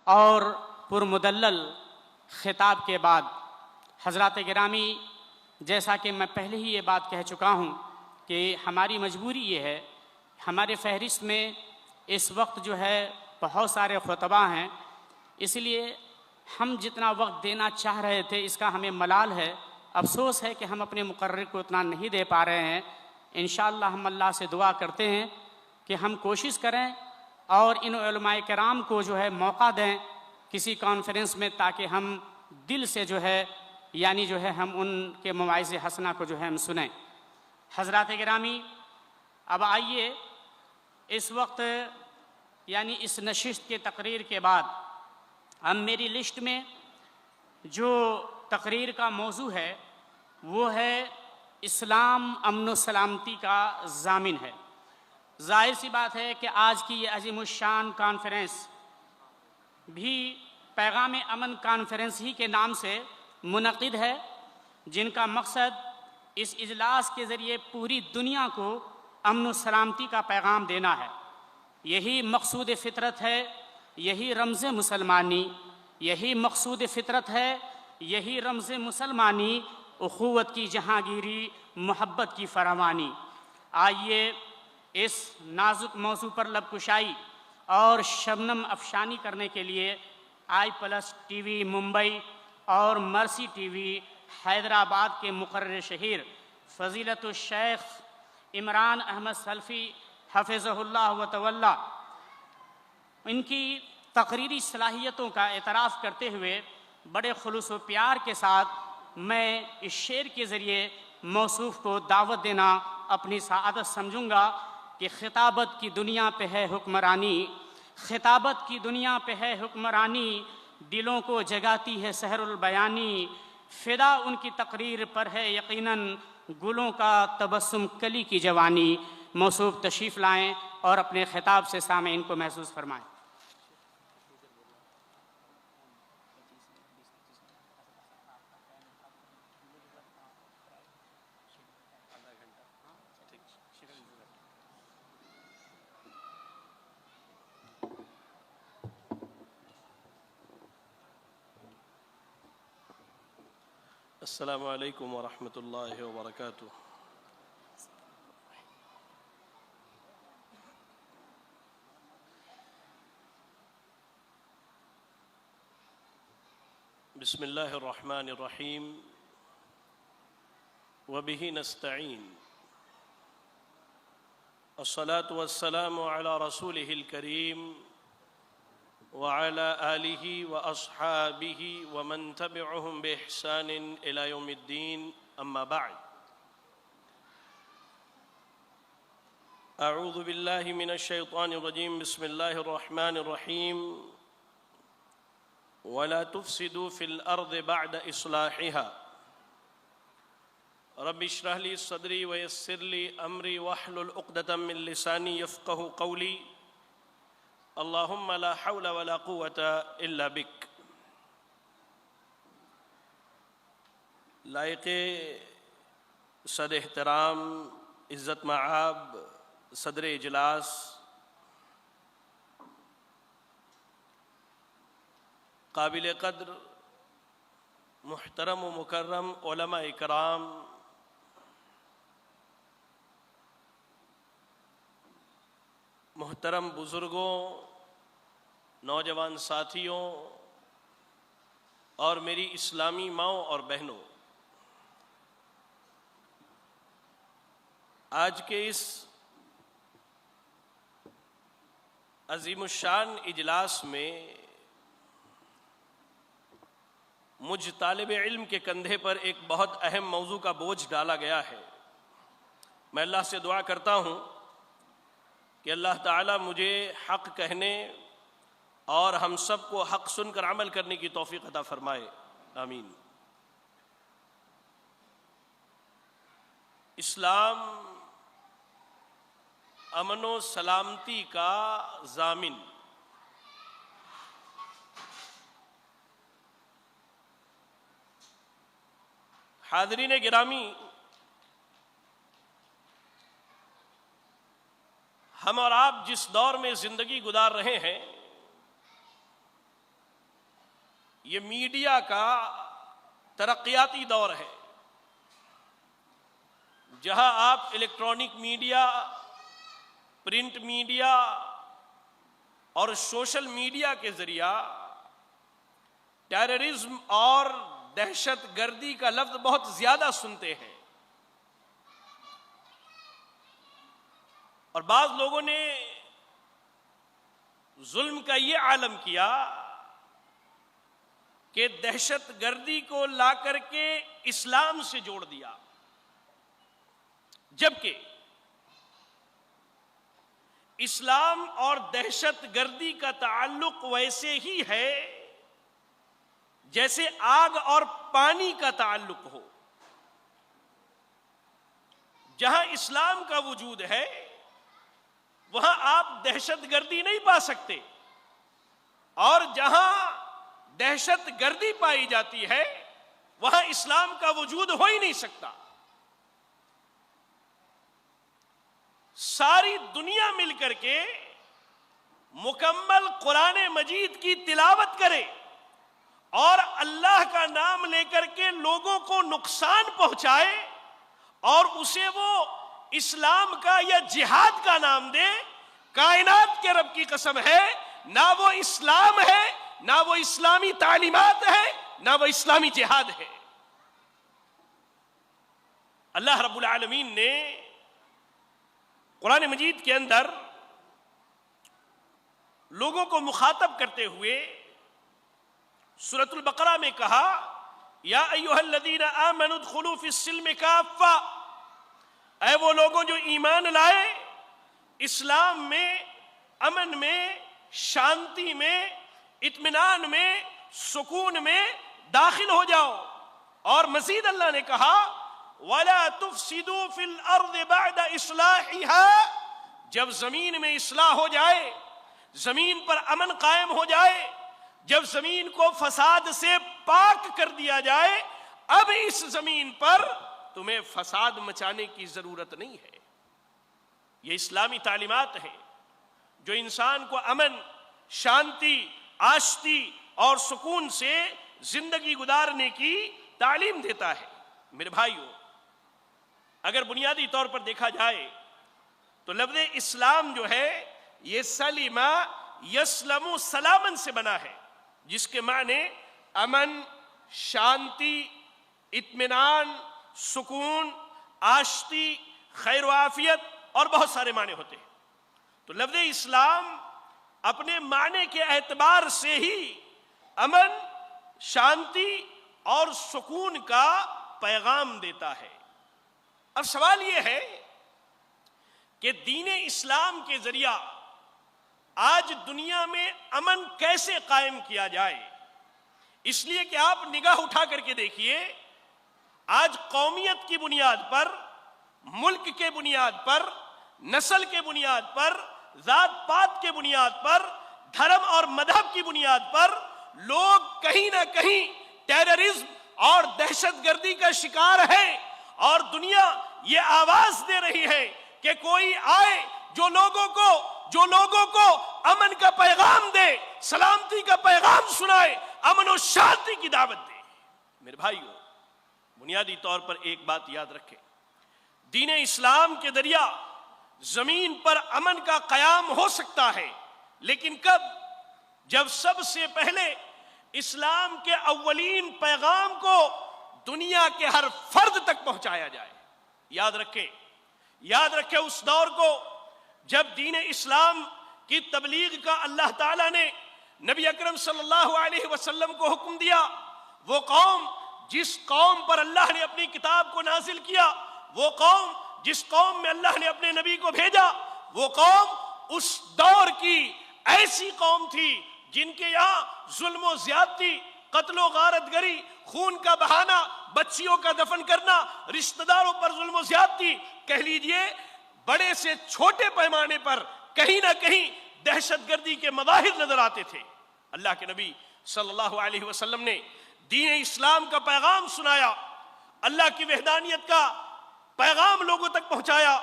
اور پرمدلل خطاب کے بعد حضرات گرامی، جیسا کہ میں پہلے ہی یہ بات کہہ چکا ہوں کہ ہماری مجبوری یہ ہے، ہمارے فہرست میں اس وقت جو ہے بہت سارے خطبہ ہیں، اس لیے ہم جتنا وقت دینا چاہ رہے تھے اس کا ہمیں ملال ہے، افسوس ہے کہ ہم اپنے مقرر کو اتنا نہیں دے پا رہے ہیں۔ انشاءاللہ ہم اللہ سے دعا کرتے ہیں کہ ہم کوشش کریں اور ان علماء کرام کو جو ہے موقع دیں کسی کانفرنس میں، تاکہ ہم دل سے جو ہے ہم ان کے مواعظ حسنہ کو جو ہے ہم سنیں۔ حضرات گرامی، اب آئیے اس وقت اس نشست کے تقریر کے بعد اب میری لسٹ میں جو تقریر کا موضوع ہے وہ ہے اسلام امن و سلامتی کا ضامن ہے۔ ظاہر سی بات ہے کہ آج کی یہ عظیم الشان کانفرنس بھی پیغام امن کانفرنس ہی کے نام سے منعقد ہے، جن کا مقصد اس اجلاس کے ذریعے پوری دنیا کو امن و سلامتی کا پیغام دینا ہے۔ یہی مقصود فطرت ہے، یہی رمز مسلمانی، یہی مقصود فطرت ہے، یہی رمز مسلمانی، اخوت کی جہانگیری، محبت کی فراوانی۔ آئیے اس نازک موضوع پر لب کشائی اور شبنم افشانی کرنے کے لیے آئی پلس ٹی وی ممبئی اور مرسی ٹی وی حیدرآباد کے مقرر شہیر فضیلت الشیخ عمران احمد سلفی حفظہ اللہ و تولی، ان کی تقریری صلاحیتوں کا اعتراف کرتے ہوئے بڑے خلوص و پیار کے ساتھ میں اس شعر کے ذریعے موصوف کو دعوت دینا اپنی سعادت سمجھوں گا کہ خطابت کی دنیا پہ ہے حکمرانی، خطابت کی دنیا پہ ہے حکمرانی، دلوں کو جگاتی ہے سحر البیانی، فدا ان کی تقریر پر ہے یقیناً گلوں کا تبسم کلی کی جوانی۔ موصوف تشریف لائیں اور اپنے خطاب سے سامعین کو محسوس فرمائیں۔ السلام علیکم ورحمۃ اللہ وبرکاتہ۔ بسم اللہ الرحمن الرحیم وبہ نستعین، الصلاة والسلام علی رسولہ الکریم وعلى آلہ واصحابہ ومن تبعہم بإحسان الی یوم الدین، اما بعد۔ اعوذ باللہ من الشیطان الرجیم، بسم اللہ الرحمن الرحیم، ولا تفسدوا في الأرض بعد إصلاحها رب اشرح لي صدري ويسر لي أمري واحلل عقدة من لساني يفقهوا قولي اللهم لا حول ولا قوة إلا بك۔ لائق صد احترام، عزت مآب صدر اجلاس، قابل قدر محترم و مکرم علماء کرام، محترم بزرگوں، نوجوان ساتھیوں اور میری اسلامی ماؤں اور بہنوں، آج کے اس عظیم الشان اجلاس میں مجھ طالب علم کے کندھے پر ایک بہت اہم موضوع کا بوجھ ڈالا گیا ہے۔ میں اللہ سے دعا کرتا ہوں کہ اللہ تعالیٰ مجھے حق کہنے اور ہم سب کو حق سن کر عمل کرنے کی توفیق عطا فرمائے، آمین۔ اسلام امن و سلامتی کا ضامن۔ حاضرین گرامی، ہم اور آپ جس دور میں زندگی گزار رہے ہیں یہ میڈیا کا ترقیاتی دور ہے، جہاں آپ الیکٹرانک میڈیا، پرنٹ میڈیا اور سوشل میڈیا کے ذریعہ ٹیررزم اور دہشت گردی کا لفظ بہت زیادہ سنتے ہیں، اور بعض لوگوں نے ظلم کا یہ عالم کیا کہ دہشت گردی کو لا کر کے اسلام سے جوڑ دیا، جبکہ اسلام اور دہشت گردی کا تعلق ویسے ہی ہے جیسے آگ اور پانی کا تعلق ہو۔ جہاں اسلام کا وجود ہے وہاں آپ دہشت گردی نہیں پا سکتے، اور جہاں دہشت گردی پائی جاتی ہے وہاں اسلام کا وجود ہو ہی نہیں سکتا۔ ساری دنیا مل کر کے مکمل قرآن مجید کی تلاوت کرے اور اللہ کا نام لے کر کے لوگوں کو نقصان پہنچائے اور اسے وہ اسلام کا یا جہاد کا نام دے، کائنات کے رب کی قسم ہے نہ وہ اسلام ہے، نہ وہ اسلامی تعلیمات ہے، نہ وہ اسلامی جہاد ہے۔ اللہ رب العالمین نے قرآن مجید کے اندر لوگوں کو مخاطب کرتے ہوئے سورۃ البقرہ میں کہا، یا ایھا الذین آمنوا ادخلوا فی السلم کافہ، اے وہ لوگوں جو ایمان لائے، اسلام میں، امن میں، شانتی میں، اطمینان میں، سکون میں داخل ہو جاؤ۔ اور مزید اللہ نے کہا وَلَا تُفْسِدُوا فِي الْأَرْضِ بَعْدَ إِصْلَاحِهَا، جب زمین میں اصلاح ہو جائے، زمین پر امن قائم ہو جائے، جب زمین کو فساد سے پاک کر دیا جائے، اب اس زمین پر تمہیں فساد مچانے کی ضرورت نہیں ہے۔ یہ اسلامی تعلیمات ہیں جو انسان کو امن، شانتی، آشتی اور سکون سے زندگی گزارنے کی تعلیم دیتا ہے۔ میرے بھائیو، اگر بنیادی طور پر دیکھا جائے تو لفظ اسلام جو ہے یہ سلم یسلم سلامن سے بنا ہے، جس کے معنی امن، شانتی، اطمینان، سکون، آشتی، خیر و عافیت اور بہت سارے معنی ہوتے ہیں۔ تو لفظ اسلام اپنے معنی کے اعتبار سے ہی امن، شانتی اور سکون کا پیغام دیتا ہے۔ اب سوال یہ ہے کہ دین اسلام کے ذریعہ آج دنیا میں امن کیسے قائم کیا جائے؟ اس لیے کہ آپ نگاہ اٹھا کر کے دیکھیے، آج قومیت کی بنیاد پر، ملک کے بنیاد پر، نسل کے بنیاد پر، ذات پات کے بنیاد پر، دھرم اور مذہب کی بنیاد پر لوگ کہیں نہ کہیں ٹیررزم اور دہشت گردی کا شکار ہے، اور دنیا یہ آواز دے رہی ہے کہ کوئی آئے جو لوگوں کو امن کا پیغام دے، سلامتی کا پیغام سنائے، امن و شانتی کی دعوت دے۔ میرے بھائیو، بنیادی طور پر ایک بات یاد رکھیں، دین اسلام کے ذریعہ زمین پر امن کا قیام ہو سکتا ہے، لیکن کب؟ جب سب سے پہلے اسلام کے اولین پیغام کو دنیا کے ہر فرد تک پہنچایا جائے۔ یاد رکھیں اس دور کو جب دین اسلام کی تبلیغ کا اللہ تعالیٰ نے نبی اکرم صلی اللہ علیہ وسلم کو حکم دیا، وہ قوم جس قوم پر اللہ نے اپنی کتاب کو نازل کیا، وہ قوم جس قوم میں اللہ نے اپنے نبی کو بھیجا، وہ قوم اس دور کی ایسی قوم تھی جن کے یہاں ظلم و زیادتی، قتل و غارت گری، خون کا بہانا، بچیوں کا دفن کرنا، رشتہ داروں پر ظلم و زیادتی، کہہ لیجئے بڑے سے چھوٹے پیمانے پر کہیں نہ کہیں دہشت گردی کے مظاہر نظر آتے تھے۔ اللہ کے نبی صلی اللہ علیہ وسلم نے دین اسلام کا پیغام سنایا، اللہ کی وحدانیت کا پیغام لوگوں تک پہنچایا،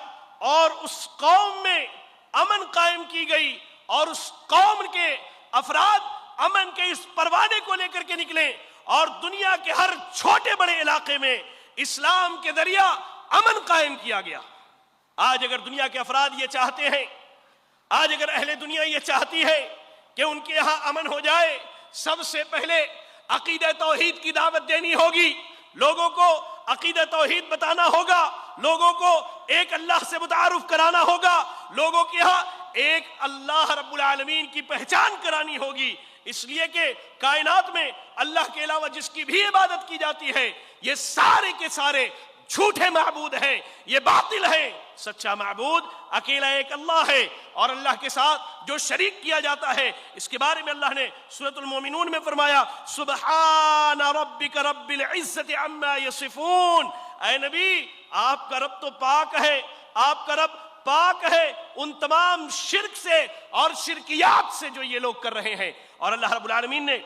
اور اس قوم میں امن قائم کی گئی، اور اس قوم کے افراد امن کے اس پروانے کو لے کر کے نکلیں اور دنیا کے ہر چھوٹے بڑے علاقے میں اسلام کے ذریعہ امن قائم کیا گیا۔ آج اگر دنیا کے افراد یہ چاہتے ہیں، آج اگر اہل دنیا یہ چاہتی ہے کہ ان کے یہاں امن ہو جائے، سب سے پہلے عقیدہ توحید کی دعوت دینی ہوگی، لوگوں کو عقیدہ توحید بتانا ہوگا، لوگوں کو ایک اللہ سے متعارف کرانا ہوگا، لوگوں کے ہاں ایک اللہ رب العالمین کی پہچان کرانی ہوگی، اس لیے کہ کائنات میں اللہ کے علاوہ جس کی بھی عبادت کی جاتی ہے یہ سارے کے سارے جھوٹے معبود ہیں، یہ باطل ہیں۔ سچا معبود اکیلا ایک اللہ ہے، اور اللہ کے ساتھ جو شریک کیا جاتا ہے اس کے بارے میں اللہ نے سورۃ المومنون میں فرمایا سبحان ربک رب العزت عما یصفون۔ اے نبی، آپ کا رب تو پاک ہے، آپ کا رب پاک ہے ان تمام شرک سے اور شرکیات سے جو یہ لوگ کر رہے ہیں۔ اور اللہ رب العالمین نے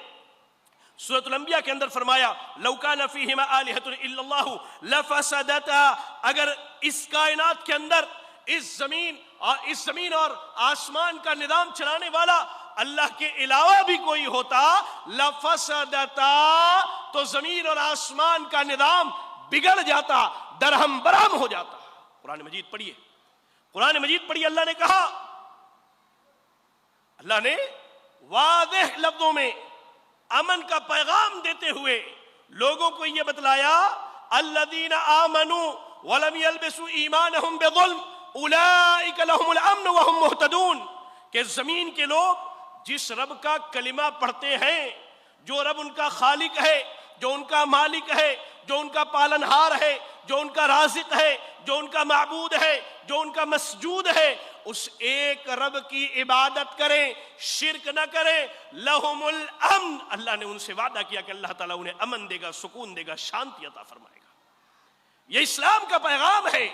سورۃ الانبیاء کے اندر فرمایا لو کان فیہما آلہۃ الا اللہ لفسدتا، اگر اس کائنات کے اندر اس زمین اور آسمان کا نظام چلانے والا اللہ کے علاوہ بھی کوئی ہوتا لفسدتا، تو زمین اور آسمان کا نظام بگڑ جاتا، درہم برہم ہو جاتا۔ قرآن مجید پڑھیے، قرآن مجید پڑھیے، اللہ نے کہا، اللہ نے واضح لفظوں میں امن کا پیغام دیتے ہوئے لوگوں کو یہ بتلایا الذین آمنوا ولم یلبسوا ایمانہم بظلم اولئک لہم الامن وہم مہتدون، کہ زمین کے لوگ جس رب کا کلمہ پڑھتے ہیں، جو رب ان کا خالق ہے، جو ان کا مالک ہے، جو ان کا پالنہار ہے، جو ان کا رازق ہے، جو ان کا معبود ہے، جو ان کا مسجود ہے، اس ایک رب کی عبادت کریں، شرک نہ کریں، لہم الامن، اللہ نے ان سے وعدہ کیا کہ اللہ تعالیٰ انہیں امن دے گا، سکون دے گا، شانتی عطا فرمائے گا۔ یہ اسلام کا پیغام ہے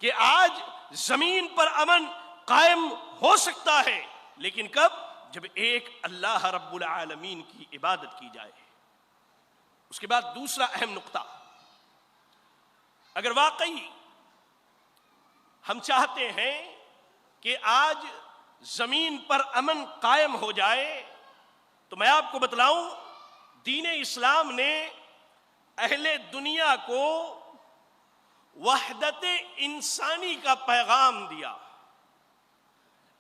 کہ آج زمین پر امن قائم ہو سکتا ہے، لیکن کب؟ جب ایک اللہ رب العالمین کی عبادت کی جائے۔ اس کے بعد دوسرا اہم نقطہ، اگر واقعی ہم چاہتے ہیں کہ آج زمین پر امن قائم ہو جائے تو میں آپ کو بتلاؤں دین اسلام نے اہل دنیا کو وحدت انسانی کا پیغام دیا۔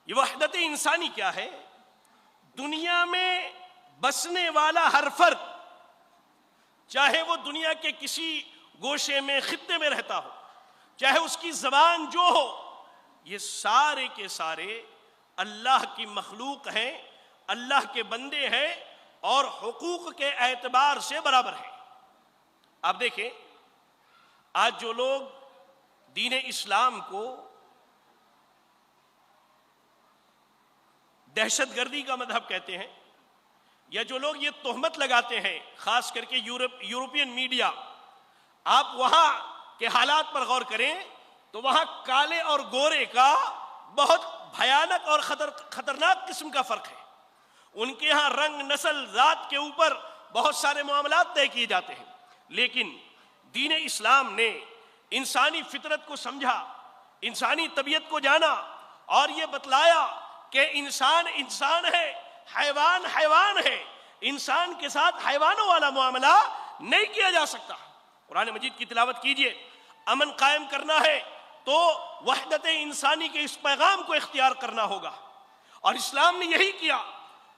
یہ وحدت انسانی کیا ہے؟ دنیا میں بسنے والا ہر فرد، چاہے وہ دنیا کے کسی گوشے میں خطے میں رہتا ہو، چاہے اس کی زبان جو ہو، یہ سارے کے سارے اللہ کی مخلوق ہیں، اللہ کے بندے ہیں اور حقوق کے اعتبار سے برابر ہیں۔ آپ دیکھیں آج جو لوگ دین اسلام کو دہشت گردی کا مذہب کہتے ہیں، یا جو لوگ یہ تہمت لگاتے ہیں، خاص کر کے یورپین میڈیا، آپ وہاں کے حالات پر غور کریں تو وہاں کالے اور گورے کا بہت بھیانک اور خطرناک قسم کا فرق ہے۔ ان کے ہاں رنگ، نسل، ذات کے اوپر بہت سارے معاملات طے کیے جاتے ہیں، لیکن دین اسلام نے انسانی فطرت کو سمجھا، انسانی طبیعت کو جانا اور یہ بتلایا کہ انسان انسان ہے، حیوان حیوان ہے، انسان کے ساتھ حیوانوں والا معاملہ نہیں کیا جا سکتا۔ قرآن مجید کی تلاوت کیجئے، امن قائم کرنا ہے تو وحدت انسانی کے اس پیغام کو اختیار کرنا ہوگا، اور اسلام نے یہی کیا۔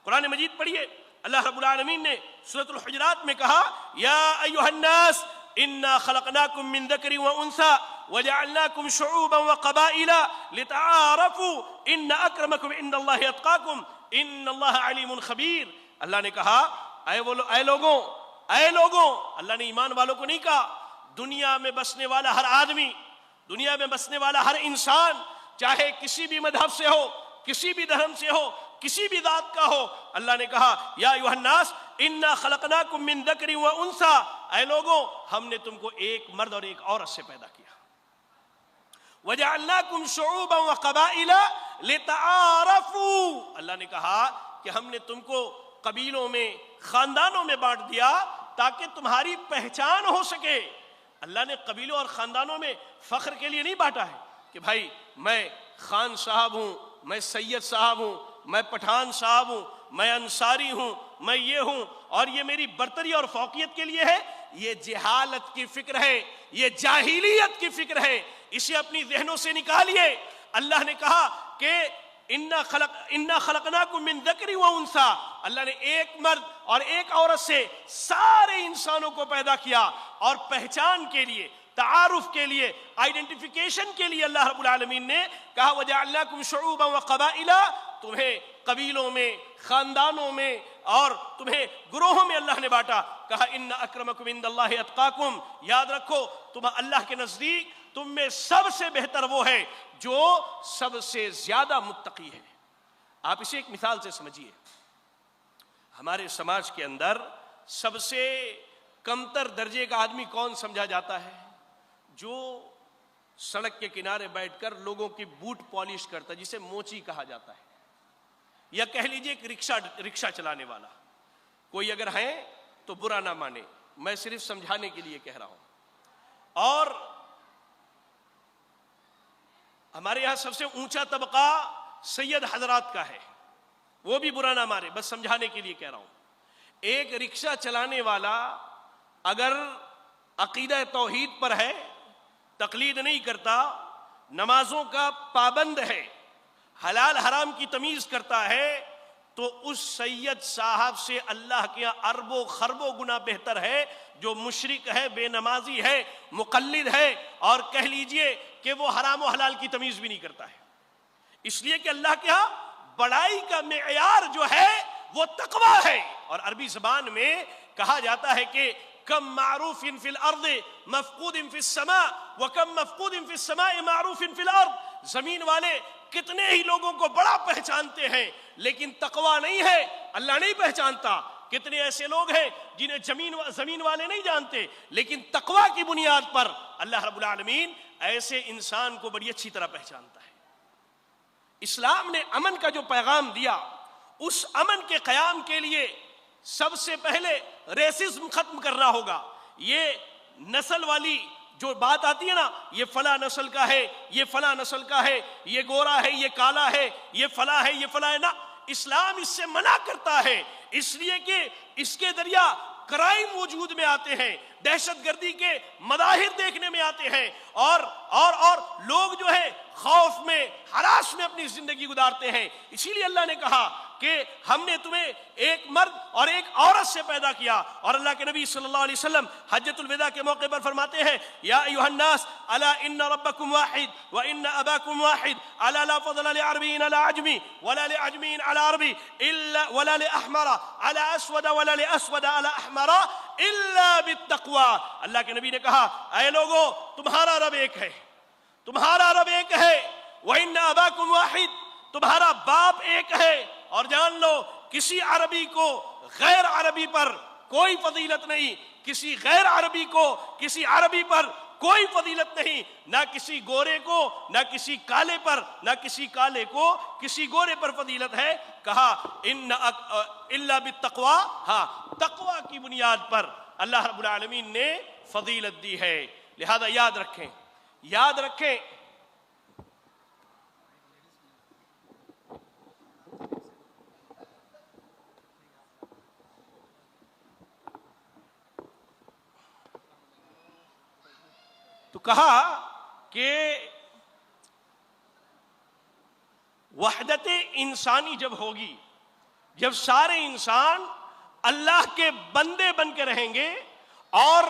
قرآن مجید پڑھیے، اللہ رب العالمین نے سورۃ الحجرات میں کہا یا ایھا الناس انا خلقناکم من ذکر وانثی وجعلناکم شعوبا وقبائل لتعارفوا ان اکرمکم عند اللہ اتقاکم ان اللہ علیم خبیر۔ اللہ نے کہا اے لوگوں، اللہ نے ایمان والوں کو نہیں کہا، دنیا میں بسنے والا ہر آدمی، دنیا میں بسنے والا ہر انسان، چاہے کسی بھی مذہب سے ہو، کسی بھی دھرم سے ہو، کسی بھی ذات کا ہو، اللہ نے کہا یا ایھا الناس انا خلقناکم من ذکر وانثی، اے لوگوں ہم نے تم کو ایک مرد اور ایک عورت سے پیدا کیا، وجعلناکم شعوبا وقبائل لتعارفوا، اللہ نے کہا کہ ہم نے تم کو قبیلوں میں، خاندانوں میں بانٹ دیا تاکہ تمہاری پہچان ہو سکے۔ اللہ نے قبیلوں اور خاندانوں میں فخر کے لیے نہیں بانٹا ہے کہ بھائی میں خان صاحب ہوں، میں سید صاحب ہوں، میں پٹھان صاحب ہوں، میں انصاری ہوں، میں یہ ہوں اور یہ میری برتری اور فوقیت کے لیے ہے، یہ جہالت کی فکر ہے، یہ جاہلیت کی فکر ہے، اسے اپنی ذہنوں سے نکالیے۔ اللہ نے کہا کہ اِنَّا خَلَقْنَاكُم مِّن ذَكْرٍ وَأُنثَىٰ، اللہ نے ایک مرد اور ایک عورت سے سارے انسانوں کو پیدا کیا، اور پہچان کے لیے، تعارف کے لیے، آئیڈینٹیفیکیشن کے لیے اللہ رب العالمین نے کہا وَجَعَلْنَاكُمْ شُعُوبًا وَقَبَائِلَ، تمہیں قبیلوں میں، خاندانوں میں اور تمہیں گروہوں میں اللہ نے بانٹا۔ کہا اِنَّ أَكْرَمَكُمْ عِندَ اللَّهِ أَتْقَاكُمْ، یاد رکھو تم اللہ کے نزدیک تم میں سب سے بہتر وہ ہے جو سب سے زیادہ متقی ہے۔ آپ اسے ایک مثال سے سمجھیے، ہمارے سماج کے اندر سب سے کمتر درجے کا آدمی کون سمجھا جاتا ہے؟ جو سڑک کے کنارے بیٹھ کر لوگوں کی بوٹ پالش کرتا ہے، جسے موچی کہا جاتا ہے، یا کہہ لیجئے ایک رکشہ چلانے والا۔ کوئی اگر ہے تو برا نہ مانے، میں صرف سمجھانے کے لیے کہہ رہا ہوں۔ اور ہمارے یہاں سب سے اونچا طبقہ سید حضرات کا ہے، وہ بھی برا نہ مارے، بس سمجھانے کے لیے کہہ رہا ہوں۔ ایک رکشہ چلانے والا اگر عقیدہ توحید پر ہے، تقلید نہیں کرتا، نمازوں کا پابند ہے، حلال حرام کی تمیز کرتا ہے، تو اس سید صاحب سے اللہ کے اربوں خربوں گنا بہتر ہے جو مشرک ہے، بے نمازی ہے، مقلد ہے، اور کہہ لیجئے کہ وہ حرام و حلال کی تمیز بھی نہیں کرتا ہے۔ اس لیے کہ اللہ کے ہاں بڑائی کا معیار جو ہے وہ تقوی ہے، اور عربی زبان میں کہا جاتا ہے کہ کم معروف فی الارض مفقود فی السماء وکم مفقود فی السماء معروف فی الارض، زمین والے کتنے ہی لوگوں کو بڑا پہچانتے ہیں لیکن تقوی نہیں ہے، اللہ نہیں پہچانتا۔ کتنے ایسے لوگ ہیں جنہیں زمین والے نہیں جانتے، لیکن تقوی کی بنیاد پر اللہ رب العالمین ایسے انسان کو بڑی اچھی طرح پہچانتا ہے۔ اسلام نے امن کا جو پیغام دیا، اس امن کے قیام کے لیے سب سے پہلے ریسزم ختم کرنا ہوگا۔ یہ نسل والی جو بات آتی ہے نا، یہ فلاں نسل کا ہے، یہ فلاں نسل کا ہے، یہ گورا ہے، یہ کالا ہے، یہ فلاں ہے، یہ فلاں ہے، نا، اسلام اس سے منع کرتا ہے، اس لیے کہ اس کے ذریعہ کرائم وجود میں آتے ہیں، دہشت گردی کے مظاہر دیکھنے میں آتے ہیں، اور لوگ جو ہے خوف میں، ہراس میں اپنی زندگی گزارتے ہیں۔ اسی لیے اللہ نے کہا کہ ہم نے تمہیں ایک مرد اور ایک عورت سے پیدا کیا، اور اللہ کے نبی صلی اللہ علیہ وسلم حجۃ الوداع کے موقع پر فرماتے ہیں یا ایھا الناس الا ان ربکم واحد وان اباکم واحد الا لا فضل لعربی علی عجمی ولا لعجمی علی عربی الا ولا لاحمر علی اسود ولا لاسود علی احمر الا بالتقوی۔ اللہ کے نبی نے کہا اے لوگو، تمہارا رب ایک ہے، تمہارا رب ایک ہے، وان اباکم واحد، تمہارا باپ ایک ہے، اور جان لو کسی عربی کو غیر عربی پر کوئی فضیلت نہیں، کسی غیر عربی کو کسی عربی پر کوئی فضیلت نہیں، نہ کسی گورے کو نہ کسی کالے پر، نہ کسی کالے کو کسی گورے پر فضیلت ہے۔ کہا الا بالتقوی، ہاں تقوی کی بنیاد پر اللہ رب العالمین نے فضیلت دی ہے۔ لہذا یاد رکھیں، یاد رکھیں، تو کہا کہ وحدت انسانی جب ہوگی، جب سارے انسان اللہ کے بندے بن کے رہیں گے اور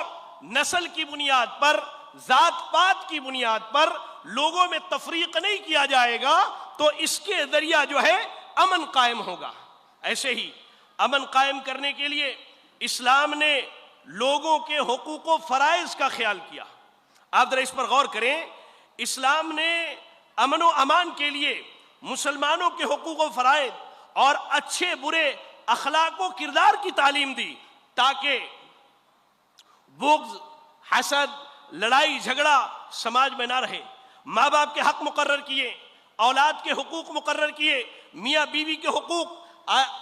نسل کی بنیاد پر، ذات پات کی بنیاد پر لوگوں میں تفریق نہیں کیا جائے گا، تو اس کے ذریعہ جو ہے امن قائم ہوگا۔ ایسے ہی امن قائم کرنے کے لیے اسلام نے لوگوں کے حقوق و فرائض کا خیال کیا۔ آپ ذرا اس پر غور کریں، اسلام نے امن و امان کے لیے مسلمانوں کے حقوق و فرائض اور اچھے برے اخلاق و کردار کی تعلیم دی، تاکہ بغض، حسد، لڑائی جھگڑا سماج میں نہ رہے۔ ماں باپ کے حق مقرر کیے، اولاد کے حقوق مقرر کیے، میاں بیوی کے حقوق،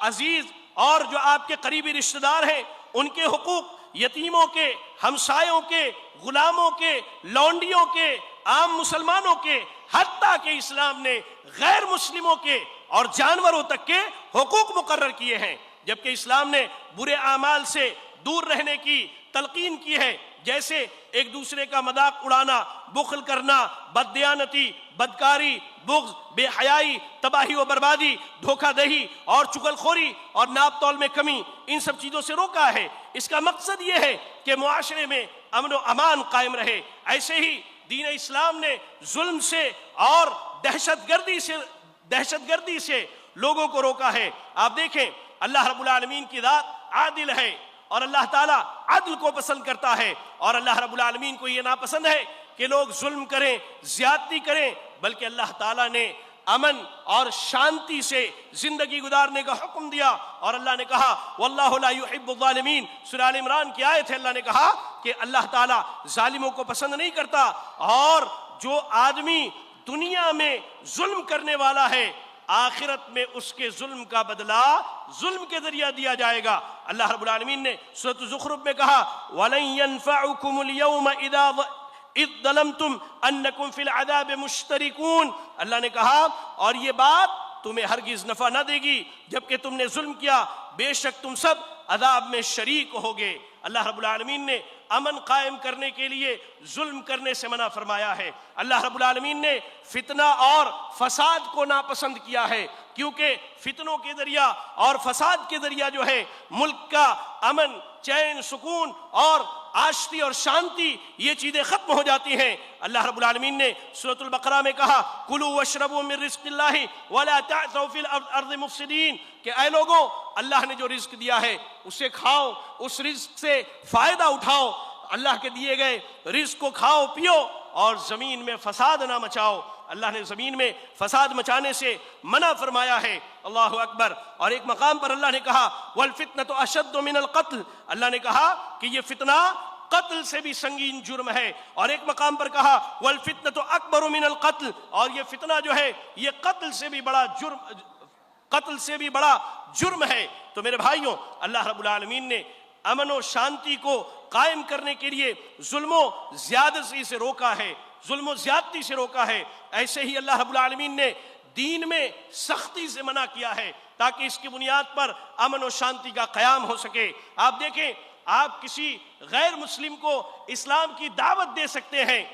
عزیز اور جو آپ کے قریبی رشتہ دار ہیں ان کے حقوق، یتیموں کے، ہمسایوں کے، غلاموں کے، لونڈیوں کے، عام مسلمانوں کے، حتیٰ کہ اسلام نے غیر مسلموں کے اور جانوروں تک کے حقوق مقرر کیے ہیں، جبکہ اسلام نے برے اعمال سے دور رہنے کی تلقین کی ہے، جیسے ایک دوسرے کا مذاق اڑانا، بخل کرنا، بددیانتی، بدکاری، بغض، بے حیائی، تباہی و بربادی، دھوکہ دہی اور چغل خوری اور ناپ تول میں کمی، ان سب چیزوں سے روکا ہے۔ اس کا مقصد یہ ہے کہ معاشرے میں امن و امان قائم رہے۔ ایسے ہی دین اسلام نے ظلم سے اور دہشت گردی سے لوگوں کو روکا ہے۔ آپ دیکھیں اللہ رب العالمین کی ذات عادل ہے، اور اللہ تعالیٰ عدل کو پسند کرتا ہے، اور اللہ رب العالمین کو یہ ناپسند ہے کہ لوگ ظلم کریں، زیادتی کریں، بلکہ اللہ تعالیٰ نے امن اور شانتی سے زندگی گزارنے کا حکم دیا، اور اللہ نے کہا واللہ لا يحب الظالمین، سورہ آل عمران کی آیت ہے۔ اللہ نے کہا کہ اللہ تعالیٰ ظالموں کو پسند نہیں کرتا، اور جو آدمی دنیا میں ظلم کرنے والا ہے آخرت میں اس کے ظلم کا بدلہ ظلم کے ذریعہ دیا جائے گا۔ اللہ رب العالمین نے سورۃ الزخرف میں کہا وَلَن يَنفَعُكُمُ الْيَوْمَ اِذْ ظَلَمْتُمْ أَنَّكُمْ فِي الْعَذَابِ مُشْتَرِكُونَ، اللہ نے کہا اور یہ بات تمہیں ہرگز نفع نہ دے گی جبکہ تم نے ظلم کیا، بے شک تم سب عذاب میں شریک ہوگے۔ اللہ رب العالمین نے امن قائم کرنے کے لیے ظلم کرنے سے منع فرمایا ہے۔ اللہ رب العالمین نے فتنہ اور فساد کو ناپسند کیا ہے، کیونکہ فتنوں کے ذریعہ اور فساد کے ذریعہ جو ہے ملک کا امن، چین، سکون اور آشتی اور شانتی یہ چیزیں ختم ہو جاتی ہیں۔ اللہ رب العالمین نے سورۃ البقرہ میں کہا کلوا واشربوا من رزق اللہ ولا تعثوا فی الارض مفسدین، کہ اے لوگوں اللہ نے جو رزق دیا ہے اسے کھاؤ، اس رزق سے فائدہ اٹھاؤ، اللہ کے دیے گئے رزق کو کھاؤ پیو اور زمین میں فساد نہ مچاؤ۔ اللہ نے زمین میں فساد مچانے سے منع فرمایا ہے۔ اللہ اکبر۔ اور ایک مقام پر اللہ نے کہا والفتنۃ اشد من القتل، اللہ نے کہا کہ یہ فتنہ قتل سے بھی سنگین جرم ہے، اور ایک مقام پر کہا والفتنۃ اکبر من القتل، اور یہ فتنہ جو ہے یہ قتل سے بھی بڑا جرم ہے۔ تو میرے بھائیوں اللہ رب العالمین نے امن و شانتی کو قائم کرنے کے لیے ظلم و زیادتی سے روکا ہے، ظلم و زیادتی سے روکا ہے۔ ایسے ہی اللہ رب العالمین نے دین میں سختی سے منع کیا ہے تاکہ اس کی بنیاد پر امن و شانتی کا قیام ہو سکے۔ آپ دیکھیں آپ کسی غیر مسلم کو اسلام کی دعوت دے سکتے ہیں،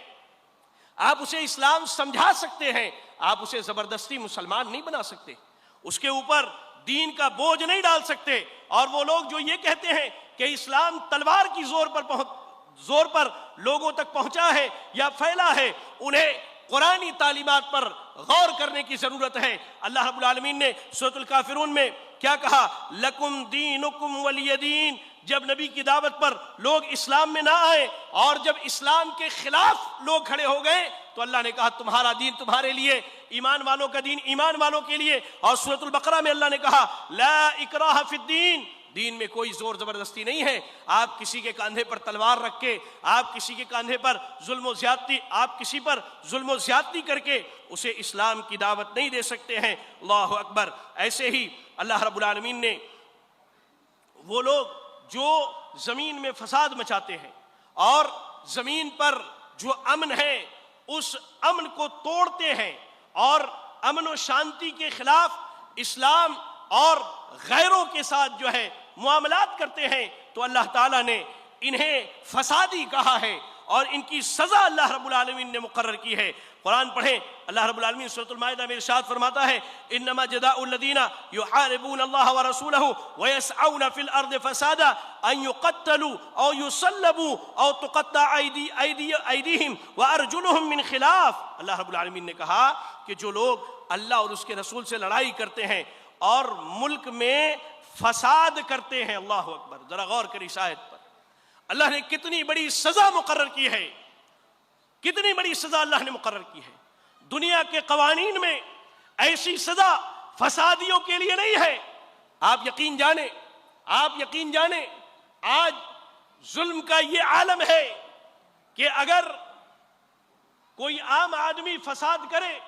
آپ اسے اسلام سمجھا سکتے ہیں، آپ اسے زبردستی مسلمان نہیں بنا سکتے، اس کے اوپر دین کا بوجھ نہیں ڈال سکتے۔ اور وہ لوگ جو یہ کہتے ہیں کہ اسلام تلوار کی زور پر لوگوں تک پہنچا ہے یا پھیلا ہے، انہیں قرآنی تعلیمات پر غور کرنے کی ضرورت ہے۔ اللہ رب العالمین نے سورۃ الکافرون میں کیا کہا لکم دینکم ولی دین، جب نبی کی دعوت پر لوگ اسلام میں نہ آئے اور جب اسلام کے خلاف لوگ کھڑے ہو گئے تو اللہ نے کہا تمہارا دین تمہارے لیے، ایمان والوں کا دین ایمان والوں کے لیے۔ اور سورۃ البقرہ میں اللہ نے کہا لا اکراہ فی الدین، دین میں کوئی زور زبردستی نہیں ہے۔ آپ کسی کے کاندھے پر تلوار رکھ کے، آپ کسی کے کاندھے پر کسی پر ظلم و زیادتی کر کے اسے اسلام کی دعوت نہیں دے سکتے ہیں۔ اللہ اکبر۔ ایسے ہی اللہ رب العالمین نے وہ لوگ جو زمین میں فساد مچاتے ہیں اور زمین پر جو امن ہے اس امن کو توڑتے ہیں اور امن و شانتی کے خلاف اسلام اور غیروں کے ساتھ جو ہے معاملات کرتے ہیں، تو اللہ تعالیٰ نے انہیں فسادی کہا ہے اور ان کی سزا اللہ رب العالمین نے مقرر کی ہے۔ قرآن پڑھیں، اللہ رب العالمین سورۃ المائدہ میں ارشاد فرماتا ہے انما جزاء الذین یحاربون اللہ ورسولہ ویسعون فی الارض فسادا ان یقتلوا او یصلبوا او تقطع ایدیہم وارجلہم من خلاف۔ اللہ رب العالمین نے کہا کہ جو لوگ اللہ اور اس کے رسول سے لڑائی کرتے ہیں اور ملک میں فساد کرتے ہیں، اللہ اکبر، ذرا غور کریں اس آیت پر، اللہ نے کتنی بڑی سزا مقرر کی ہے، کتنی بڑی سزا اللہ نے مقرر کی ہے۔ دنیا کے قوانین میں ایسی سزا فسادیوں کے لیے نہیں ہے۔ آپ یقین جانیں آج ظلم کا یہ عالم ہے کہ اگر کوئی عام آدمی فساد کرے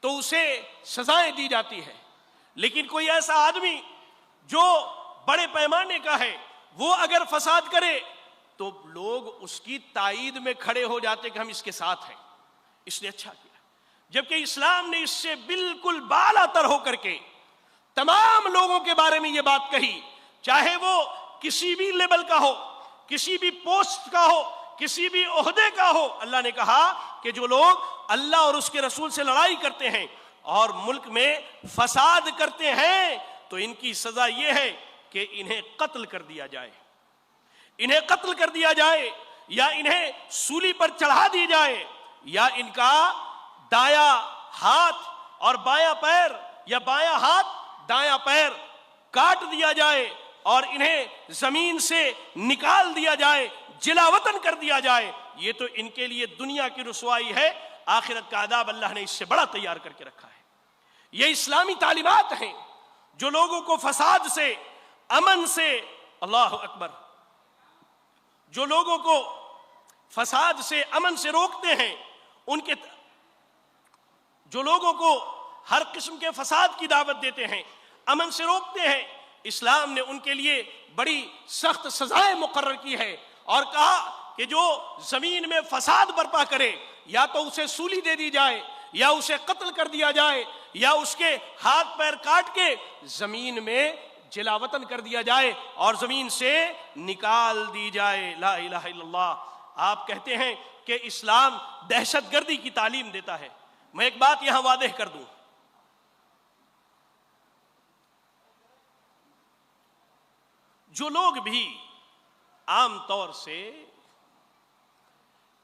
تو اسے سزائیں دی جاتی ہے، لیکن کوئی ایسا آدمی جو بڑے پیمانے کا ہے وہ اگر فساد کرے تو لوگ اس کی تائید میں کھڑے ہو جاتے کہ ہم اس کے ساتھ ہیں، اس نے اچھا کیا۔ جبکہ اسلام نے اس سے بالکل بالا تر ہو کر کے تمام لوگوں کے بارے میں یہ بات کہی، چاہے وہ کسی بھی لیول کا ہو، کسی بھی پوسٹ کا ہو، کسی بھی عہدے کا ہو۔ اللہ نے کہا کہ جو لوگ اللہ اور اس کے رسول سے لڑائی کرتے ہیں اور ملک میں فساد کرتے ہیں تو ان کی سزا یہ ہے کہ انہیں قتل کر دیا جائے، انہیں قتل کر دیا جائے، یا انہیں سولی پر چڑھا دی جائے، یا ان کا دایاں ہاتھ اور بایاں پیر یا بایاں ہاتھ دایاں پیر کاٹ دیا جائے اور انہیں زمین سے نکال دیا جائے، جلا وطن کر دیا جائے۔ یہ تو ان کے لیے دنیا کی رسوائی ہے، آخرت کا عذاب اللہ نے اس سے بڑا تیار کر کے رکھا ہے۔ یہ اسلامی تعلیمات ہیں جو لوگوں کو فساد سے، امن سے، اللہ اکبر، جو لوگوں کو فساد سے، امن سے روکتے ہیں، ان کے جو لوگوں کو ہر قسم کے فساد کی دعوت دیتے ہیں، امن سے روکتے ہیں، اسلام نے ان کے لیے بڑی سخت سزائیں مقرر کی ہے اور کہا کہ جو زمین میں فساد برپا کرے یا تو اسے سولی دے دی جائے، یا اسے قتل کر دیا جائے، یا اس کے ہاتھ پیر کاٹ کے زمین میں جلا وطن کر دیا جائے اور زمین سے نکال دی جائے۔ لا الہ الا اللہ۔ آپ کہتے ہیں کہ اسلام دہشت گردی کی تعلیم دیتا ہے۔ میں ایک بات یہاں واضح کر دوں، جو لوگ بھی عام طور سے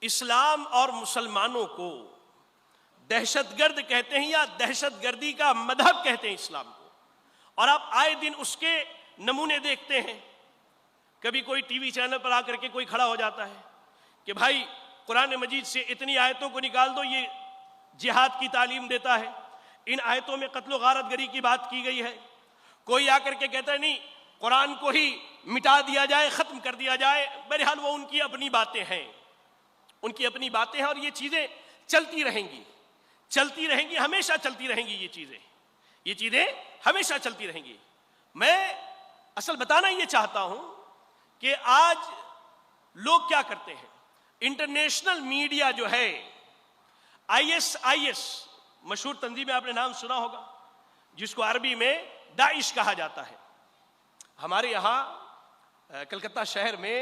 اسلام اور مسلمانوں کو دہشت گرد کہتے ہیں یا دہشت گردی کا مذہب کہتے ہیں اسلام کو، اور آپ آئے دن اس کے نمونے دیکھتے ہیں، کبھی کوئی ٹی وی چینل پر آ کر کے کوئی کھڑا ہو جاتا ہے کہ بھائی قرآن مجید سے اتنی آیتوں کو نکال دو، یہ جہاد کی تعلیم دیتا ہے، ان آیتوں میں قتل و غارت گری کی بات کی گئی ہے۔ کوئی آ کر کے کہتا ہے نہیں، قرآن کو ہی مٹا دیا جائے، ختم کر دیا جائے۔ بہرحال وہ ان کی اپنی باتیں ہیں، ان کی اپنی باتیں ہیں، اور یہ چیزیں چلتی رہیں گی، چلتی رہیں گی، ہمیشہ چلتی رہیں گی، یہ چیزیں ہمیشہ چلتی رہیں گی۔ میں اصل بتانا یہ چاہتا ہوں کہ آج لوگ کیا کرتے ہیں، انٹرنیشنل میڈیا جو ہے، ISIS مشہور تنظیم آپ نے نام سنا ہوگا، جس کو عربی میں داعش کہا جاتا ہے۔ ہمارے یہاں کلکتہ شہر میں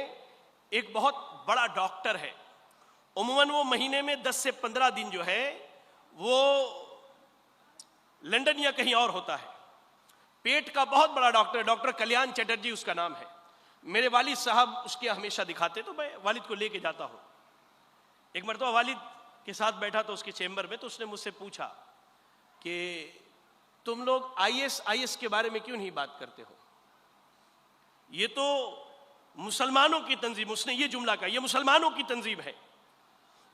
ایک بہت بڑا ڈاکٹر ہے، عموماً وہ مہینے میں 10 سے 15 دن جو ہے وہ لندن یا کہیں اور ہوتا ہے۔ پیٹ کا بہت بڑا ڈاکٹر، ڈاکٹر کلیان چٹرجی اس کا نام ہے۔ میرے والد صاحب اس کے ہمیشہ دکھاتے، تو میں والد کو لے کے جاتا ہوں۔ ایک مرتبہ والد کے ساتھ بیٹھا تو اس کے چیمبر میں، تو اس نے مجھ سے پوچھا کہ تم لوگ ISIS کے بارے میں کیوں نہیں بات کرتے ہو؟ یہ تو مسلمانوں کی تنظیم، اس نے یہ جملہ کہا، یہ مسلمانوں کی تنظیم ہے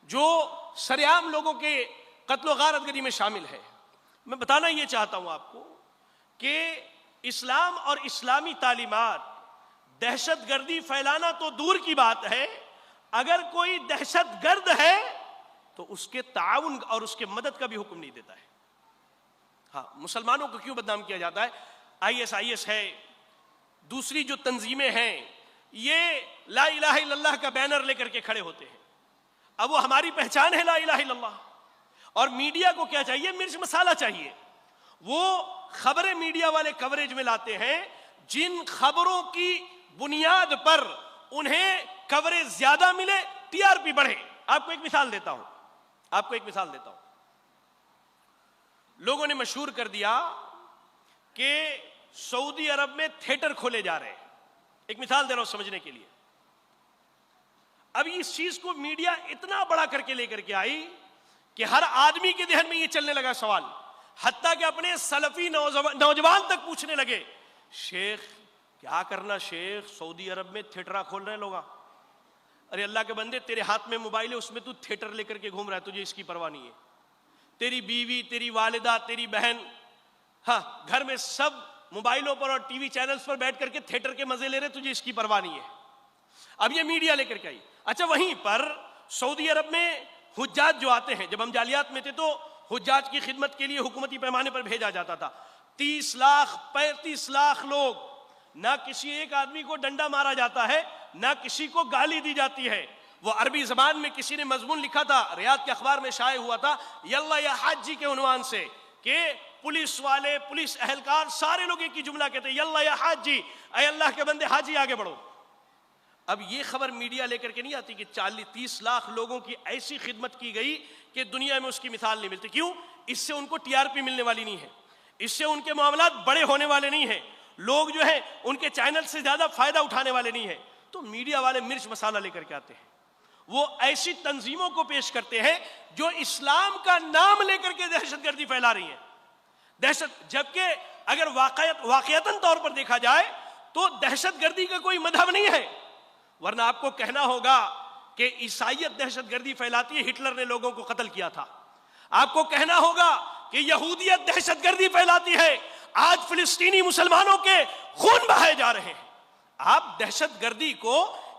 جو سرعام لوگوں کے قتل و غارت گری میں شامل ہے۔ میں بتانا یہ چاہتا ہوں آپ کو کہ اسلام اور اسلامی تعلیمات دہشت گردی پھیلانا تو دور کی بات ہے، اگر کوئی دہشت گرد ہے تو اس کے تعاون اور اس کے مدد کا بھی حکم نہیں دیتا ہے۔ ہاں، مسلمانوں کو کیوں بدنام کیا جاتا ہے؟ ISIS ہے، دوسری جو تنظیمیں ہیں، یہ لا الہ الا اللہ کا بینر لے کر کے کھڑے ہوتے ہیں۔ اب وہ ہماری پہچان ہے لا الہ الا اللہ، اور میڈیا کو کیا چاہیے؟ مرچ مسالہ چاہیے۔ وہ خبریں میڈیا والے کوریج میں لاتے ہیں، جن خبروں کی بنیاد پر انہیں کوریج زیادہ ملے، TRP بڑھے۔ آپ کو ایک مثال دیتا ہوں، لوگوں نے مشہور کر دیا کہ سعودی عرب میں تھیٹر کھولے جا رہے ہیں۔ ایک مثال دے رہا ہوں سمجھنے کے لیے۔ اب اس چیز کو میڈیا اتنا بڑا کر کے لے کر کے آئی کہ ہر آدمی کے ذہن میں یہ چلنے لگا سوال، حتیٰ کہ اپنے سلفی نوجوان تک پوچھنے لگے، شیخ کیا کرنا، شیخ سعودی عرب میں تھیٹرا کھول رہے ہیں لوگ۔ ارے اللہ کے بندے، تیرے ہاتھ میں موبائل ہے، اس میں تو تھیٹر لے کر کے گھوم رہا ہے، تجھے اس کی پرواہ نہیں ہے۔ تیری بیوی، تیری والدہ، تیری بہن، ہاں گھر میں سب موبائلوں پر اور ٹی وی چینلز پر بیٹھ کر کے تھیٹر کے مزے لے رہے، تجھے اس کی پرواہ نہیں ہے۔ اب یہ میڈیا لے کر کے آئی۔ اچھا، وہیں پر سعودی عرب میں حجاج جو آتے ہیں، جب ہم جالیات میں تھے تو حجاج کی خدمت کے لیے حکومتی پیمانے پر بھیجا جاتا تھا۔ 30 لاکھ 35 لاکھ لوگ، نہ کسی ایک آدمی کو ڈنڈا مارا جاتا ہے، نہ کسی کو گالی دی جاتی ہے۔ وہ عربی زبان میں کسی نے مضمون لکھا تھا، ریاض کے اخبار میں شائع ہوا تھا، یلا یا حاجی کے عنوان سے، کہ پولیس والے، پولیس اہلکار سارے لوگ ایک ہی جملہ کہتے ہیں، یلا یا حاجی، اے اللہ کے بندے حاجی آگے بڑھو۔ اب یہ خبر میڈیا لے کر کے نہیں آتی کہ 40-30 لاکھ لوگوں کی ایسی خدمت کی گئی کہ دنیا میں اس کی مثال نہیں ملتی۔ کیوں؟ اس سے ان کو ٹی آر پی ملنے والی نہیں ہے، اس سے ان کے معاملات بڑے ہونے والے نہیں ہیں، لوگ جو ہے ان کے چینل سے زیادہ فائدہ اٹھانے والے نہیں ہیں۔ تو میڈیا والے مرچ مسالہ لے کر کے آتے ہیں، وہ ایسی تنظیموں کو پیش کرتے ہیں جو اسلام کا نام لے کر کے دہشت گردی پھیلا رہی ہیں، جبکہ اگر واقعتاً طور پر دیکھا جائے تو دہشت گردی کا کوئی مذہب نہیں ہے، ورنہ آپ کو کہنا ہوگا کہ عیسائیت دہشت گردی پھیلاتی ہے، ہٹلر نے لوگوں کو قتل کیا تھا۔ آپ کو کہنا ہوگا کہ یہودیت دہشت گردی پھیلاتی ہے، آج فلسطینی مسلمانوں کے خون بہائے جا رہے ہیں۔ آپ دہشت گردی کو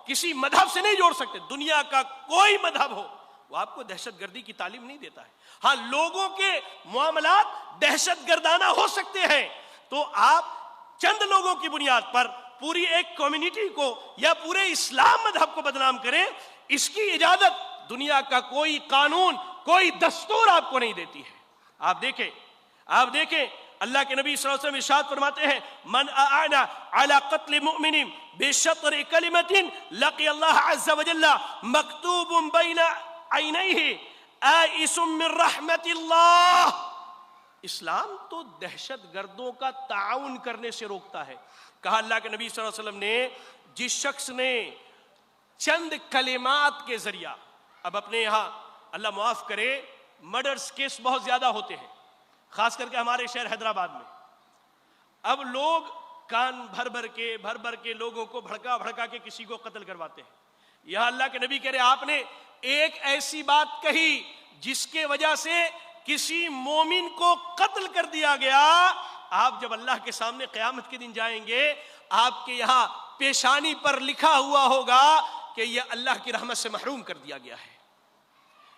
کسی مذہب سے نہیں جوڑ سکتے، دنیا کا کوئی مذہب ہو وہ آپ کو دہشت گردی کی تعلیم نہیں دیتا ہے۔ ہاں، لوگوں کے معاملات دہشت گردانہ ہو سکتے ہیں، تو آپ چند لوگوں کی بنیاد پر پوری ایک کمیونٹی کو یا پورے اسلام مذہب کو بدنام کریں، اس کی اجازت دنیا کا کوئی قانون، کوئی دستور آپ کو نہیں دیتی ہے۔ آپ دیکھیں اللہ کے نبی صلی اللہ علیہ وسلم ارشاد فرماتے ہیں، من اعان علی قتل مؤمن بشطر کلمۃ لقی اللہ عز وجل مکتوب بین عینیہ آئس من رحمت اللہ۔ اسلام تو دہشت گردوں کا تعاون کرنے سے روکتا ہے۔ کہا اللہ کے نبی صلی اللہ علیہ وسلم نے، جس شخص نے چند کلمات کے ذریعہ، اب اپنے یہاں اللہ معاف کرے مرڈرز کیس بہت زیادہ ہوتے ہیں، خاص کر کے ہمارے شہر حیدرآباد میں، اب لوگ کان بھر بھر کے لوگوں کو بھڑکا کے کسی کو قتل کرواتے ہیں۔ یہاں اللہ کے نبی کہہ رہے، آپ نے ایک ایسی بات کہی جس کے وجہ سے کسی مومن کو قتل کر دیا گیا، آپ جب اللہ کے سامنے قیامت کے دن جائیں گے، آپ کے یہاں پیشانی پر لکھا ہوا ہوگا کہ یہ اللہ کی رحمت سے محروم کر دیا گیا ہے۔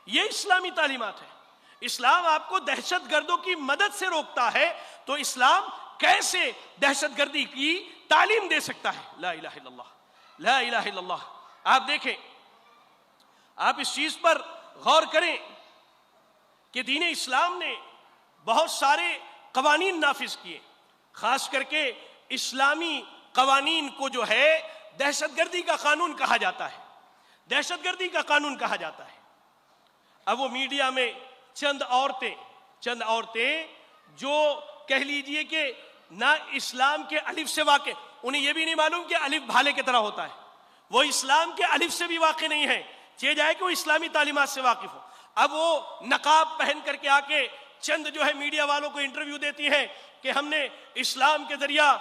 یہ اسلامی تعلیمات ہے۔ اسلام آپ کو دہشت گردوں کی مدد سے روکتا ہے، تو اسلام کیسے دہشت گردی کی تعلیم دے سکتا ہے؟ لا الہ الا اللہ، لا الہ الا اللہ۔ آپ دیکھیں، آپ اس چیز پر غور کریں کہ دین اسلام نے بہت سارے قوانین نافذ کیے، خاص کر کے اسلامی قوانین کو جو ہے دہشت گردی کا قانون کہا جاتا ہے، دہشت گردی کا قانون کہا جاتا ہے۔ اب وہ میڈیا میں چند عورتیں جو کہہ لیجئے کہ نہ اسلام کے الف سے واقع، انہیں یہ بھی نہیں معلوم کہ الف بھالے کی طرح ہوتا ہے، وہ اسلام کے الف سے بھی واقع نہیں ہے، چاہے جائے کہ وہ اسلامی تعلیمات سے واقف ہو۔ اب وہ نقاب پہن کر کے آ کے چند جو ہے میڈیا والوں کو انٹرویو دیتی ہیں کہ ہم نے اسلام کے ذریعہ،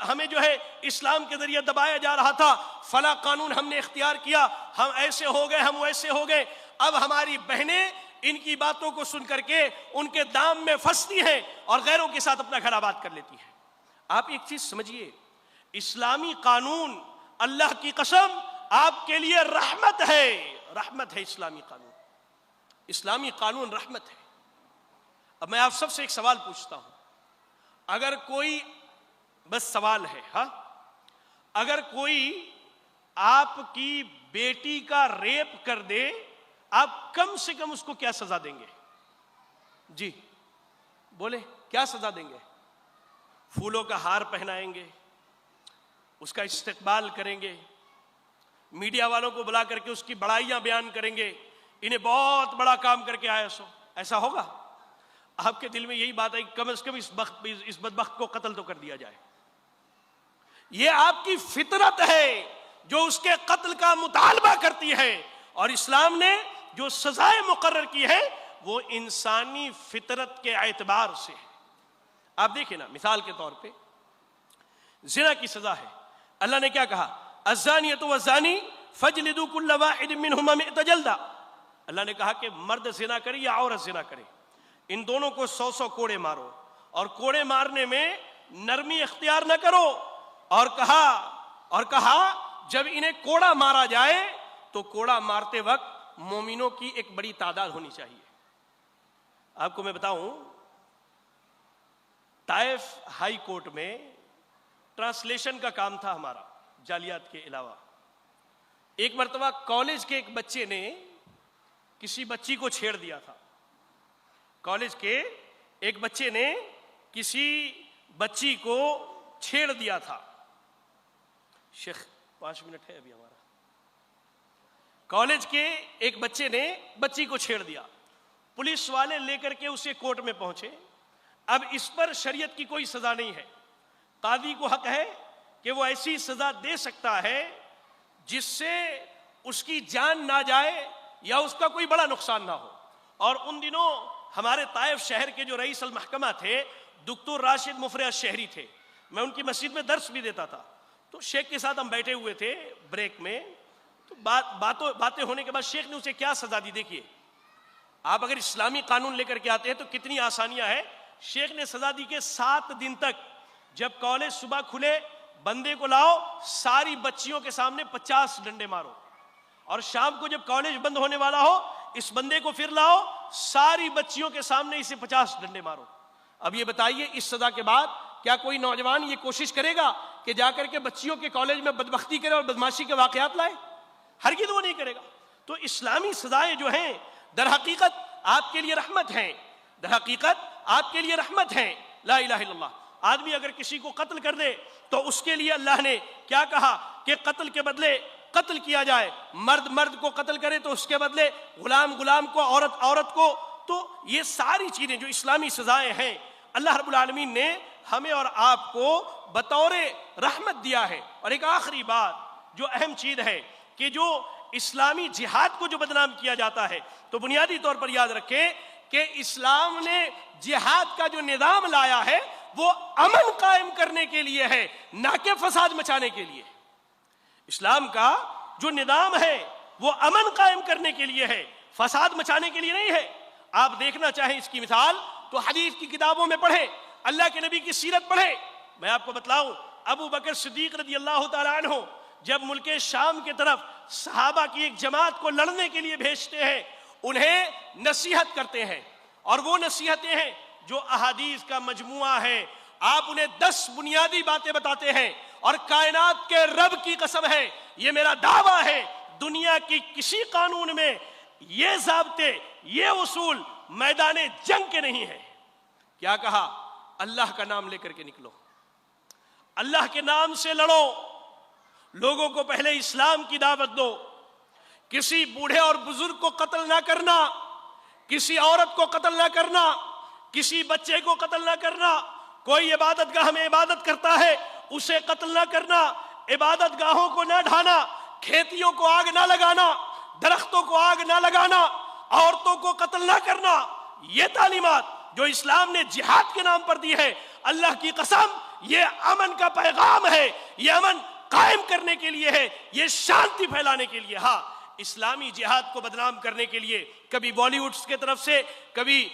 ہمیں جو ہے اسلام کے ذریعہ دبایا جا رہا تھا، فلاں قانون ہم نے اختیار کیا، ہم ایسے ہو گئے، ہم ویسے ہو گئے۔ اب ہماری بہنیں ان کی باتوں کو سن کر کے ان کے دام میں پھنستی ہیں اور غیروں کے ساتھ اپنا گھر آباد کر لیتی ہیں۔ آپ ایک چیز سمجھیے، اسلامی قانون اللہ کی قسم آپ کے لیے رحمت ہے، رحمت ہے اسلامی قانون، اسلامی قانون رحمت ہے۔ اب میں آپ سب سے ایک سوال پوچھتا ہوں، اگر کوئی، بس سوال ہے، ہاں، اگر کوئی آپ کی بیٹی کا ریپ کر دے، آپ کم سے کم اس کو کیا سزا دیں گے؟ جی بولے، کیا سزا دیں گے؟ پھولوں کا ہار پہنائیں گے، اس کا استقبال کریں گے، میڈیا والوں کو بلا کر کے اس کی بڑائیاں بیان کریں گے، انہیں بہت بڑا کام کر کے آیا سو، ایسا ہوگا؟ آپ کے دل میں یہی بات ہے کہ کم از کم اس بدبخت کو قتل تو کر دیا جائے۔ یہ آپ کی فطرت ہے جو اس کے قتل کا مطالبہ کرتی ہے، اور اسلام نے جو سزائیں مقرر کی ہے وہ انسانی فطرت کے اعتبار سے ہے۔ آپ دیکھیں نا، مثال کے طور پہ زنا کی سزا ہے، اللہ نے کیا کہا؟ الزانیۃ والزانی فاجلدوا کل واحد منہما مئۃ جلدہ۔ اللہ نے کہا کہ مرد زنا کرے یا عورت زنا کرے، ان دونوں کو 100 کوڑے مارو، اور کوڑے مارنے میں نرمی اختیار نہ کرو، اور کہا جب انہیں کوڑا مارا جائے تو کوڑا مارتے وقت مومنوں کی ایک بڑی تعداد ہونی چاہیے۔ آپ کو میں بتاؤں، طائف ہائی کورٹ میں ٹرانسلیشن کا کام تھا ہمارا، جعلیات کے علاوہ۔ ایک مرتبہ کالج کے ایک بچے نے کسی بچی کو چھیڑ دیا تھا. کالج کے ایک بچے نے کسی بچی کو چھیڑ دیا تھا. شیخ 5 منٹ ہے ابھی ہمارا. کالج کے ایک بچے نے بچی کو چھیڑ دیا. پولیس والے لے کر کے اسے کورٹ میں پہنچے. اب اس پر شریعت کی کوئی سزا نہیں ہے. قاضی کو حق ہے کہ وہ ایسی سزا دے سکتا ہے جس سے اس کی جان نہ جائے یا اس کا کوئی بڑا نقصان نہ ہو. اور ان دنوں ہمارے طائف شہر کے جو رئیس المحکمہ تھے دکتور راشد مفرح شہری تھے. میں ان کی مسجد میں درس بھی دیتا تھا. تو شیخ کے ساتھ ہم بیٹھے ہوئے تھے بریک میں. تو باتیں ہونے کے بعد شیخ نے اسے کیا سزا دی. دیکھیے آپ اگر اسلامی قانون لے کر کے آتے ہیں تو کتنی آسانیاں ہیں. شیخ نے سزا دی کہ 7 دن تک جب کالج صبح کھلے بندے کو لاؤ, ساری بچیوں کے سامنے 50 ڈنڈے مارو, اور شام کو جب کالج بند ہونے والا ہو اس بندے کو پھر لاؤ, ساری بچیوں کے سامنے اسے 50 ڈنڈے مارو. اب یہ بتائیے اس سزا کے بعد کیا کوئی نوجوان یہ کوشش کرے گا کہ جا کر کے بچیوں کے کالج میں بدبختی کرے اور بدماشی کے واقعات لائے؟ ہرگز وہ نہیں کرے گا. تو اسلامی سزائیں جو ہیں در حقیقت آپ کے لیے رحمت ہیں, در حقیقت آپ کے لیے رحمت ہیں. لا الہ الا اللہ. آدمی اگر کسی کو قتل کر دے تو اس کے لیے اللہ نے کیا کہا کہ قتل کے بدلے قتل کیا جائے. مرد مرد کو قتل کرے تو اس کے بدلے غلام غلام کو, عورت عورت کو. تو یہ ساری چیزیں جو اسلامی سزائیں ہیں اللہ رب العالمین نے ہمیں اور آپ کو بطور رحمت دیا ہے. اور ایک آخری بات جو اہم چیز ہے کہ جو اسلامی جہاد کو جو بدنام کیا جاتا ہے تو بنیادی طور پر یاد رکھیں کہ اسلام نے جہاد کا جو نظام لایا ہے وہ امن قائم کرنے کے لیے ہے, نہ کہ فساد مچانے کے لیے. اسلام کا جو نظام ہے وہ امن قائم کرنے کے لیے ہے, فساد مچانے کے لیے نہیں ہے. آپ دیکھنا چاہیں اس کی مثال تو حدیث کی کتابوں میں پڑھیں, اللہ کے نبی کی سیرت پڑھیں. میں آپ کو بتلاؤں ابو بکر صدیق رضی اللہ تعالیٰ عنہ جب ملک شام کے طرف صحابہ کی ایک جماعت کو لڑنے کے لیے بھیجتے ہیں انہیں نصیحت کرتے ہیں, اور وہ نصیحتیں ہیں جو احادیث کا مجموعہ ہے. آپ انہیں 10 بنیادی باتیں بتاتے ہیں, اور کائنات کے رب کی قسم ہے یہ میرا دعویٰ ہے دنیا کی کسی قانون میں یہ ضابطے یہ اصول میدان جنگ کے نہیں ہیں. کیا کہا؟ اللہ کا نام لے کر کے نکلو, اللہ کے نام سے لڑو, لوگوں کو پہلے اسلام کی دعوت دو. کسی بوڑھے اور بزرگ کو قتل نہ کرنا, کسی عورت کو قتل نہ کرنا, کسی بچے کو قتل نہ کرنا. کوئی عبادت گاہ میں عبادت کرتا ہے اسے قتل نہ کرنا, عبادت گاہوں کو نہ ڈھانا, کھیتیوں کو آگ نہ لگانا, درختوں کو آگ نہ لگانا, عورتوں کو قتل نہ کرنا. یہ تعلیمات جو اسلام نے جہاد کے نام پر دی ہے, اللہ کی قسم یہ امن کا پیغام ہے, یہ امن قائم کرنے کے لیے ہے, یہ شانتی پھیلانے کے لیے. ہاں اسلامی جہاد کو بدنام کرنے کے لیے کبھی بالی ووڈ کی طرف سے, کبھی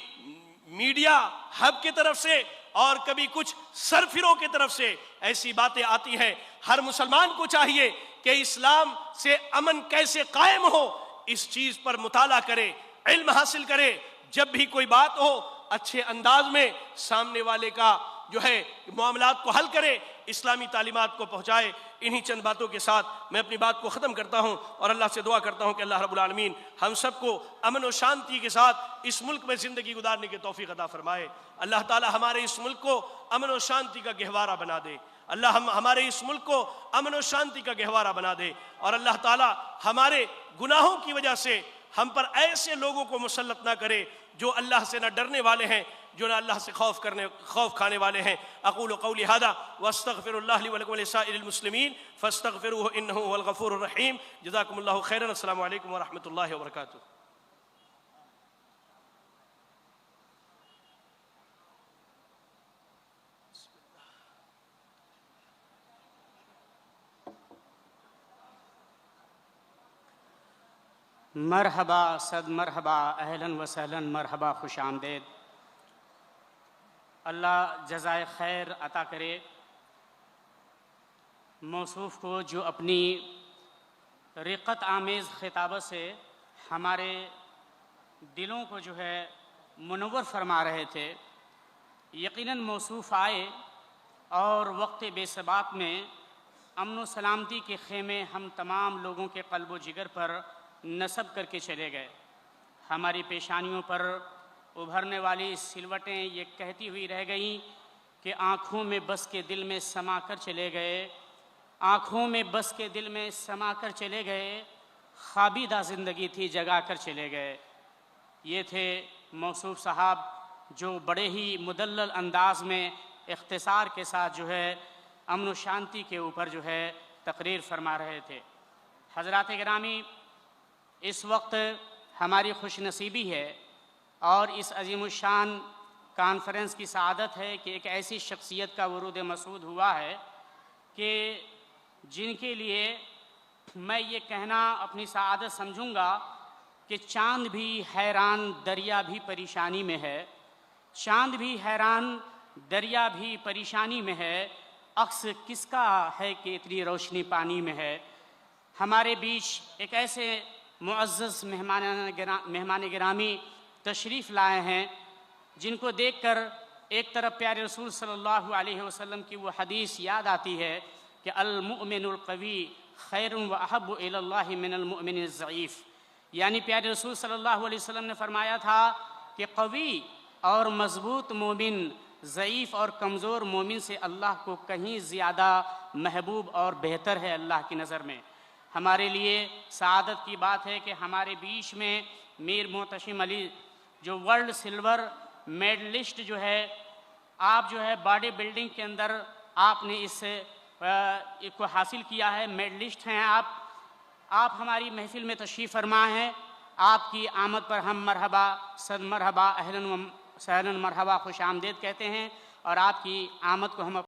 میڈیا ہب کی طرف سے, اور کبھی کچھ سرفروں کی طرف سے ایسی باتیں آتی ہیں. ہر مسلمان کو چاہیے کہ اسلام سے امن کیسے قائم ہو اس چیز پر مطالعہ کرے, علم حاصل کرے. جب بھی کوئی بات ہو اچھے انداز میں سامنے والے کا جو ہے معاملات کو حل کرے, اسلامی تعلیمات کو پہنچائے. انہی چند باتوں کے ساتھ میں اپنی بات کو ختم کرتا ہوں, اور اللہ سے دعا کرتا ہوں کہ اللہ رب العالمین ہم سب کو امن و شانتی کے ساتھ اس ملک میں زندگی گزارنے کی توفیق عطا فرمائے. اللہ تعالی ہمارے اس ملک کو امن و شانتی کا گہوارہ بنا دے. اللہ ہمارے اس ملک کو امن و شانتی کا گہوارہ بنا دے, اور اللہ تعالی ہمارے گناہوں کی وجہ سے ہم پر ایسے لوگوں کو مسلط نہ کرے جو اللہ سے نہ ڈرنے والے ہیں, جو نہ اللہ سے خوف کھانے والے ہیں. اقول قولی ھذا واستغفر اللہ لی ولکم ولسائر المسلمین فاستغفروہ انہ هو الغفور الرحیم. جزاکم اللہ خیرا. السلام علیکم ورحمۃ اللہ وبرکاتہ. مرحبا صد مرحبا اہلاً و سہلاً مرحبا خوش آمدید. اللہ جزائے خیر عطا کرے موصوف کو جو اپنی رقت آمیز خطابت سے ہمارے دلوں کو جو ہے منور فرما رہے تھے. یقیناً موصوف آئے اور وقت بے ثبات میں امن و سلامتی کے خیمے ہم تمام لوگوں کے قلب و جگر پر نصب کر کے چلے گئے۔ ہماری پیشانیوں پر ابھرنے والی سلوٹیں یہ کہتی ہوئی رہ گئیں کہ آنکھوں میں بس کے دل میں سما کر چلے گئے، آنکھوں میں بس کے دل میں سما کر چلے گئے، خوابیدہ زندگی تھی جگا کر چلے گئے۔ یہ تھے موصوف صاحب جو بڑے ہی مدلل انداز میں اختصار کے ساتھ جو ہے امن و شانتی کے اوپر جو ہے تقریر فرما رہے تھے۔ حضرات گرامی، اس وقت ہماری خوش نصیبی ہے اور اس عظیم الشان کانفرنس کی سعادت ہے کہ ایک ایسی شخصیت کا ورود مسعود ہوا ہے کہ جن کے لیے میں یہ کہنا اپنی سعادت سمجھوں گا کہ چاند بھی حیران دریا بھی پریشانی میں ہے، چاند بھی حیران دریا بھی پریشانی میں ہے، عکس کس کا ہے کہ اتنی روشنی پانی میں ہے۔ ہمارے بیچ ایک ایسے معزز مہمان گرامی تشریف لائے ہیں جن کو دیکھ کر ایک طرف پیارے رسول صلی اللہ علیہ وسلم کی وہ حدیث یاد آتی ہے کہ المؤمن القوی خیر و احب الی اللہ من المؤمن الضعیف، یعنی پیارے رسول صلی اللہ علیہ وسلم نے فرمایا تھا کہ قوی اور مضبوط مومن ضعیف اور کمزور مومن سے اللہ کو کہیں زیادہ محبوب اور بہتر ہے اللہ کی نظر میں۔ ہمارے لیے سعادت کی بات ہے کہ ہمارے بیچ میں میر محتشم علی جو ورلڈ سلور میڈلسٹ جو ہے، آپ جو ہے باڈی بلڈنگ کے اندر آپ نے اس کو حاصل کیا ہے، میڈلسٹ ہیں آپ ہماری محفل میں تشریف فرما ہیں۔ آپ کی آمد پر ہم مرحبا صد مرحبا اہلاً و سہلاً مرحبا خوش آمدید کہتے ہیں اور آپ کی آمد کو ہم